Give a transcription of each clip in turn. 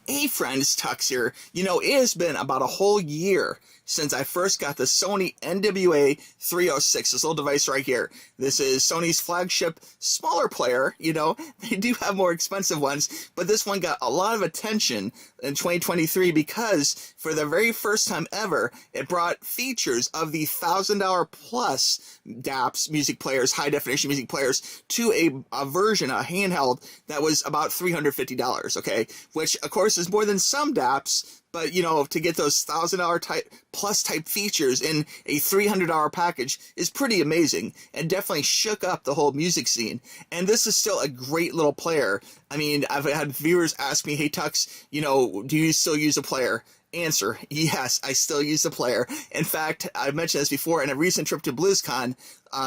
Hey friends, TUXX here. You know, it has been about a whole year since I first got the Sony NW-A306, this little device right here. This is Sony's flagship smaller player. You know, they do have more expensive ones, but this one got a lot of attention in 2023 because for the very first time ever, it brought features of the $1,000 plus DAPs music players, high definition music players, to a version, a handheld that was about $350, okay? Which, of course, is more than some DAPs, but, you know, to get those $1,000 type features in a $300 package is pretty amazing and definitely shook up the whole music scene. And this is still a great little player. I mean, I've had viewers ask me, hey, TUXX, you know, do you still use a player? Answer, yes, I still use the player. In fact, I've mentioned this before, in a recent trip to BlizzCon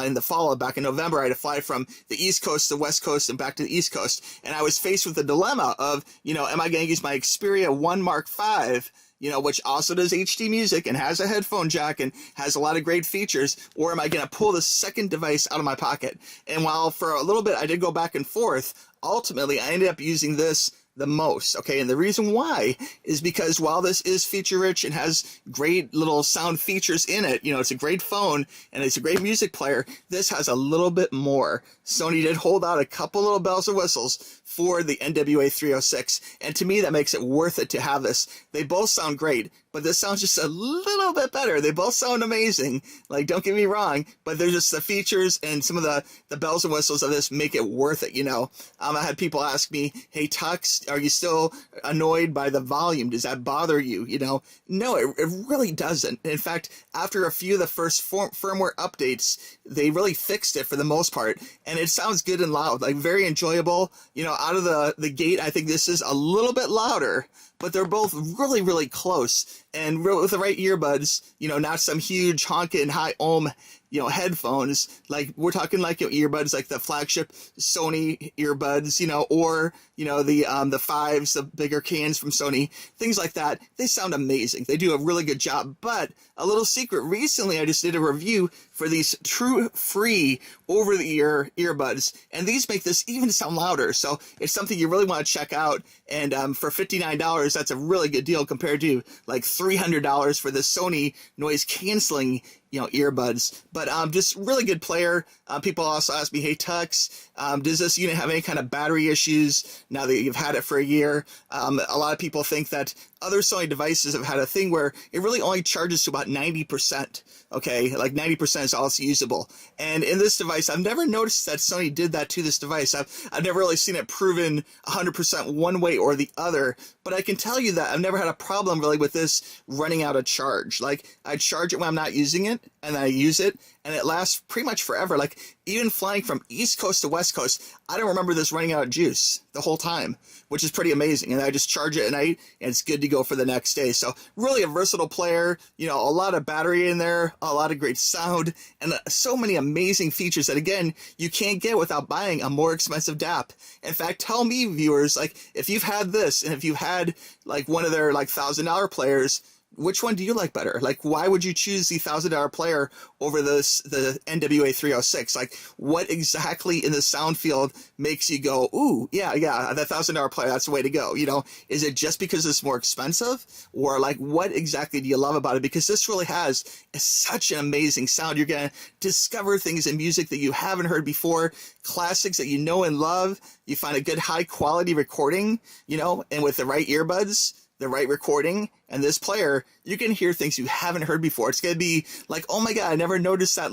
in the fall, back in November, I had to fly from the East Coast to the West Coast and back to the East Coast, and I was faced with the dilemma of, you know, am I going to use my Xperia 1 Mark V, you know, which also does HD music and has a headphone jack and has a lot of great features, or am I going to pull the second device out of my pocket? And while for a little bit I did go back and forth, ultimately I ended up using this the most, okay? And the reason why is because while this is feature rich and has great little sound features in it, you know, it's a great phone and it's a great music player, this has a little bit more. Sony did hold out a couple little bells and whistles for the NW-A306, and to me that makes it worth it to have this. They both sound great, but this sounds just a little bit better. They both sound amazing, like, don't get me wrong, but they're just the features and some of the bells and whistles of this make it worth it, you know. I had people ask me, hey, TUXX, are you still annoyed by the volume? Does that bother you? You know, no, it really doesn't. In fact, after a few of the first firmware updates, they really fixed it for the most part, and it sounds good and loud, like very enjoyable. You know, out of the gate, I think this is a little bit louder, but they're both really, really close. And with the right earbuds, you know, not some huge honking high ohm, you know, headphones, like we're talking like, you know, earbuds, like the flagship Sony earbuds, you know, or, you know, the fives, the bigger cans from Sony, things like that. They sound amazing. They do a really good job. But a little secret, recently I just did a review for these true free over-the-ear earbuds, and these make this even sound louder. So it's something you really want to check out. And for $59, that's a really good deal compared to like $300 for the Sony noise canceling, you know, earbuds. But just really good player. People also ask me, hey, TUXX, does this unit have any kind of battery issues now that you've had it for a year? A lot of people think that other Sony devices have had a thing where it really only charges to about 90%. Okay, like 90% is all it's usable. And in this device, I've never noticed that Sony did that to this device. I've never really seen it proven 100% one way or the other, but I can tell you that I've never had a problem really with this running out of charge. Like, I charge it when I'm not using it, and then I use it, and it lasts pretty much forever. Like, even flying from East Coast to West Coast, I don't remember this running out of juice the whole time, which is pretty amazing. And I just charge it at night, and it's good to go for the next day. So really a versatile player, you know, a lot of battery in there, a lot of great sound, and so many amazing features that, again, you can't get without buying a more expensive DAP. In fact, tell me, viewers, like, if you've had this, and if you've had, like, one of their, like, $1,000 players, which one do you like better? Like, why would you choose the $1,000 player over the NW-A306? Like, what exactly in the sound field makes you go, ooh, yeah, that $1,000 player, that's the way to go? You know, is it just because it's more expensive? Or, like, what exactly do you love about it? Because this really has such an amazing sound. You're going to discover things in music that you haven't heard before, classics that you know and love. You find a good high-quality recording, you know, and with the right earbuds, the right recording, and this player, you can hear things you haven't heard before. It's going to be like, oh my God, I never noticed that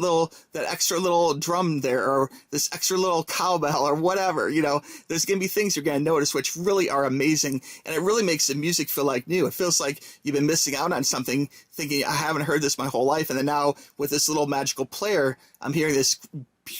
extra little drum there, or this extra little cowbell, or whatever, you know. There's going to be things you're going to notice which really are amazing, and it really makes the music feel like new. It feels like you've been missing out on something, thinking, I haven't heard this my whole life, and then now with this little magical player, I'm hearing this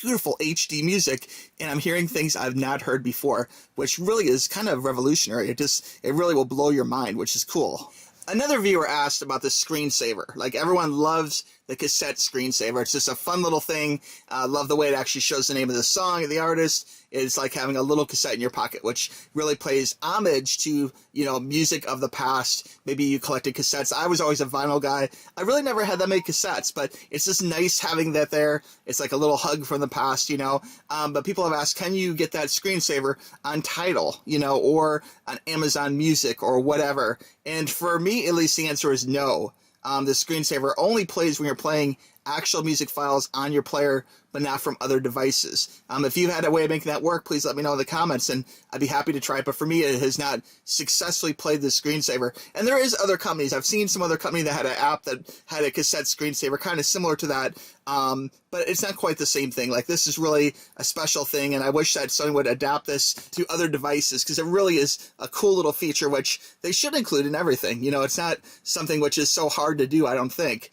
beautiful HD music, and I'm hearing things I've not heard before, which really is kind of revolutionary. It really will blow your mind, which is cool. Another viewer asked about the screensaver. Like, everyone loves the cassette screensaver. It's just a fun little thing. I love the way it actually shows the name of the song and the artist. It's like having a little cassette in your pocket, which really plays homage to, you know, music of the past. Maybe you collected cassettes. I was always a vinyl guy. I really never had that many cassettes, but it's just nice having that there. It's like a little hug from the past, you know. But people have asked, can you get that screensaver on Tidal, you know, or on Amazon Music or whatever? And for me, at least, the answer is no. The screensaver only plays when you're playing actual music files on your player, but not from other devices. If you had a way of making that work, please let me know in the comments, and I'd be happy to try it. But for me, it has not successfully played the screensaver. And there is other companies. I've seen some other company that had an app that had a cassette screensaver, kind of similar to that, but it's not quite the same thing. Like, this is really a special thing, and I wish that Sony would adapt this to other devices, because it really is a cool little feature, which they should include in everything. You know, it's not something which is so hard to do, I don't think.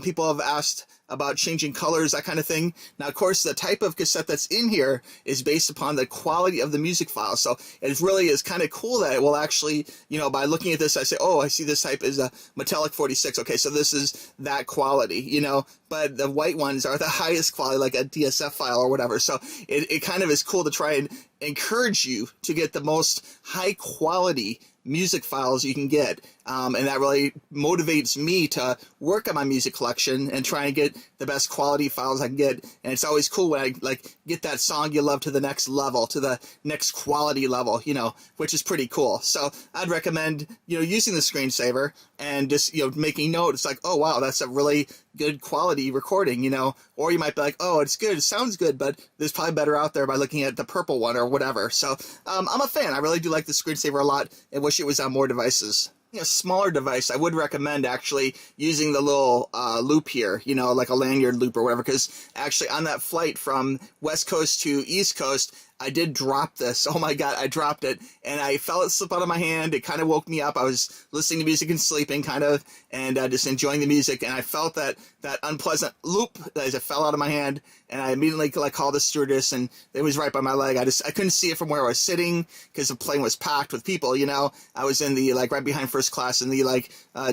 People have asked about changing colors, that kind of thing. Now, of course, the type of cassette that's in here is based upon the quality of the music file. So it really is kind of cool that it will actually, you know, by looking at this, I say, oh, I see this type is a metallic 46. Okay, so this is that quality, you know, but the white ones are the highest quality, like a DSF file or whatever. So it kind of is cool to try and encourage you to get the most high quality music files you can get, and that really motivates me to work on my music collection and try and get the best quality files I can get. And it's always cool when I like get that song you love to the next level, to the next quality level, you know, which is pretty cool. So I'd recommend, you know, using the screensaver and just, you know, making note. It's like, oh wow, that's a really good quality recording, you know. Or you might be like, oh, it's good, it sounds good, but there's probably better out there by looking at the purple one or whatever. So I'm a fan. I really do like the screensaver a lot and wish it was on more devices. A smaller device, I would recommend actually using the little loop here, you know, like a lanyard loop or whatever, because actually on that flight from West Coast to East Coast, I did drop this. Oh my God, I dropped it, and I felt it slip out of my hand. It kind of woke me up. I was listening to music and sleeping, kind of, and just enjoying the music, and I felt that unpleasant loop as it fell out of my hand, and I immediately called the stewardess, and it was right by my leg. I couldn't see it from where I was sitting because the plane was packed with people. You know, I was in the right behind first class in the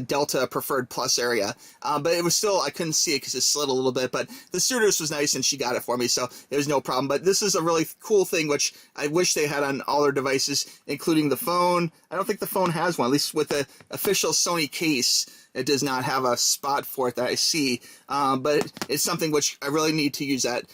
Delta Preferred Plus area, but it was still, I couldn't see it because it slid a little bit. But the stewardess was nice, and she got it for me, so it was no problem. But this is a really cool thing, which I wish they had on all their devices, including the phone. I don't think the phone has one, at least with the official Sony case. It does not have a spot for it that I see, but it's something which I really need to use that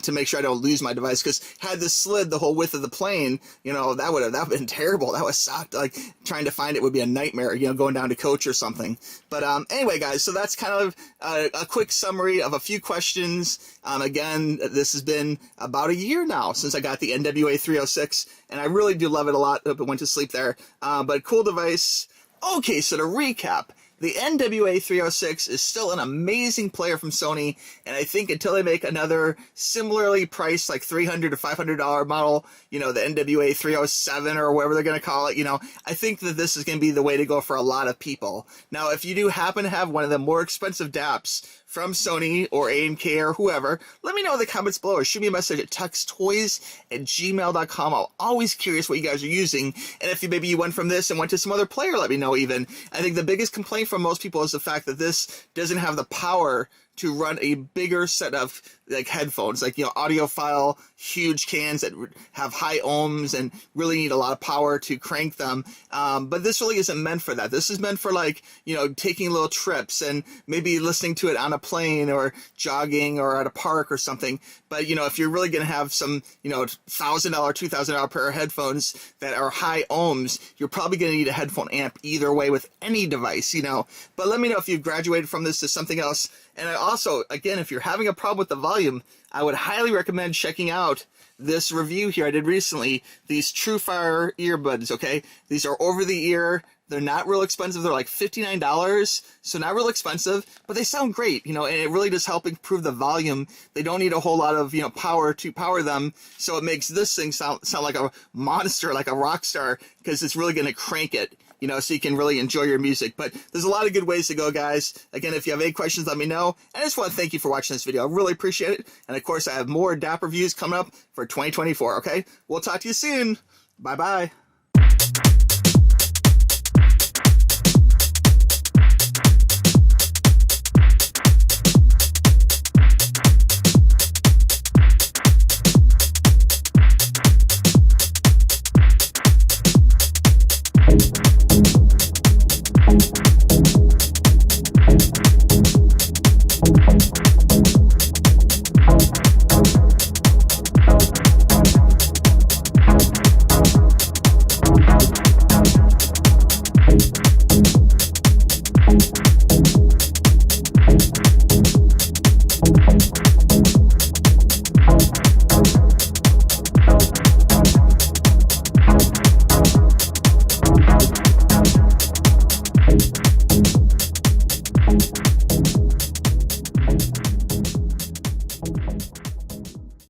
to make sure I don't lose my device, because had this slid the whole width of the plane, you know, that would have been terrible. That would suck. Like, trying to find it would be a nightmare, you know, going down to Coach or something. But anyway, guys, so that's kind of a quick summary of a few questions. Again, this has been about a year now since I got the NW-A306, and I really do love it a lot. Hope it went to sleep there. But cool device. Okay, so to recap, the NW-A306 is still an amazing player from Sony, and I think until they make another similarly priced, like $300 to $500 model, you know, the NW-A307 or whatever they're going to call it, you know, I think that this is going to be the way to go for a lot of people. Now, if you do happen to have one of the more expensive DAPs from Sony or A&K or whoever, let me know in the comments below, or shoot me a message at tuxtoys@gmail.com. I'm always curious what you guys are using, and if maybe you went from this and went to some other player, let me know even. I think the biggest complaint from most people is the fact that this doesn't have the power to run a bigger set of like headphones, like, you know, audiophile, huge cans that have high ohms and really need a lot of power to crank them. But this really isn't meant for that. This is meant for, like, you know, taking little trips and maybe listening to it on a plane or jogging or at a park or something. But, you know, if you're really going to have some, you know, $1,000, $2,000 pair of headphones that are high ohms, you're probably going to need a headphone amp either way with any device, you know. But let me know if you've graduated from this to something else. And I also, again, if you're having a problem with the volume, I would highly recommend checking out this review here I did recently, these TrueFire earbuds, okay? These are over the ear. They're not real expensive. They're like $59, so not real expensive, but they sound great, you know, and it really does help improve the volume. They don't need a whole lot of, you know, power to power them, so it makes this thing sound like a monster, like a rock star, because it's really going to crank it, you know, so you can really enjoy your music. But there's a lot of good ways to go, guys. Again, if you have any questions, let me know. And I just want to thank you for watching this video. I really appreciate it. And of course, I have more DAP reviews coming up for 2024, okay? We'll talk to you soon. Bye-bye.